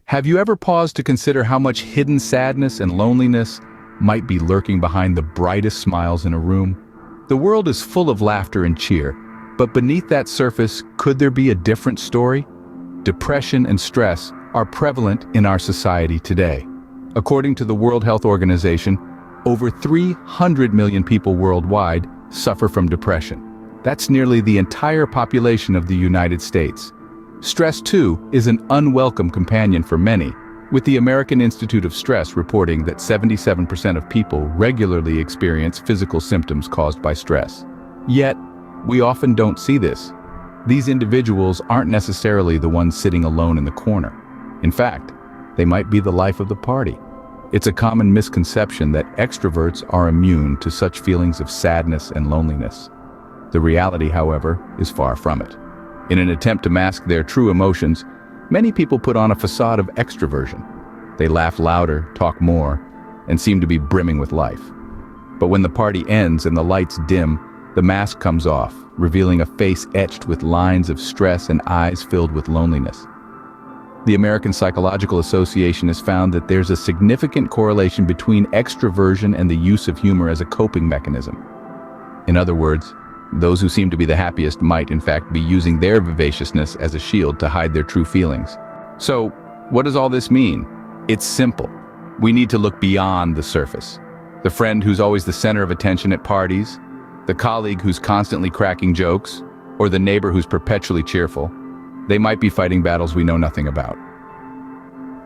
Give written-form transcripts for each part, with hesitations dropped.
Have you ever paused to consider how much hidden sadness and loneliness might be lurking behind the brightest smiles in a room? The world is full of laughter and cheer, but beneath that surface, could there be a different story? Depression and stress are prevalent in our society today. According to the World Health Organization, over 300 million people worldwide suffer from depression. That's nearly the entire population of the United States. Stress, too, is an unwelcome companion for many, with the American Institute of Stress reporting that 77% of people regularly experience physical symptoms caused by stress. Yet, we often don't see this. These individuals aren't necessarily the ones sitting alone in the corner. In fact, they might be the life of the party. It's a common misconception that extroverts are immune to such feelings of sadness and loneliness. The reality, however, is far from it. In an attempt to mask their true emotions, many people put on a facade of extroversion. They laugh louder, talk more, and seem to be brimming with life. But when the party ends and the lights dim, the mask comes off, revealing a face etched with lines of stress and eyes filled with loneliness. The American Psychological Association has found that there's a significant correlation between extroversion and the use of humor as a coping mechanism. In other words, those who seem to be the happiest might, in fact, be using their vivaciousness as a shield to hide their true feelings. So, what does all this mean? It's simple. We need to look beyond the surface. The friend who's always the center of attention at parties, the colleague who's constantly cracking jokes, or the neighbor who's perpetually cheerful, they might be fighting battles we know nothing about.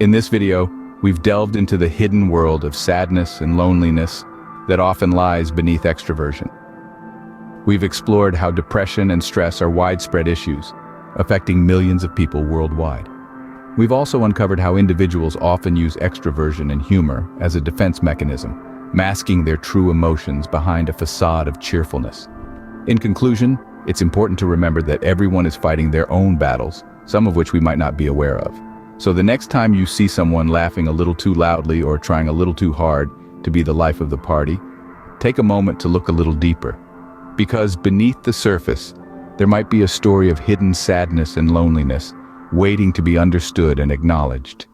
In this video, we've delved into the hidden world of sadness and loneliness that often lies beneath extroversion. We've explored how depression and stress are widespread issues, affecting millions of people worldwide. We've also uncovered how individuals often use extroversion and humor as a defense mechanism, masking their true emotions behind a facade of cheerfulness. In conclusion, it's important to remember that everyone is fighting their own battles, some of which we might not be aware of. So the next time you see someone laughing a little too loudly or trying a little too hard to be the life of the party, take a moment to look a little deeper. Because beneath the surface, there might be a story of hidden sadness and loneliness, waiting to be understood and acknowledged.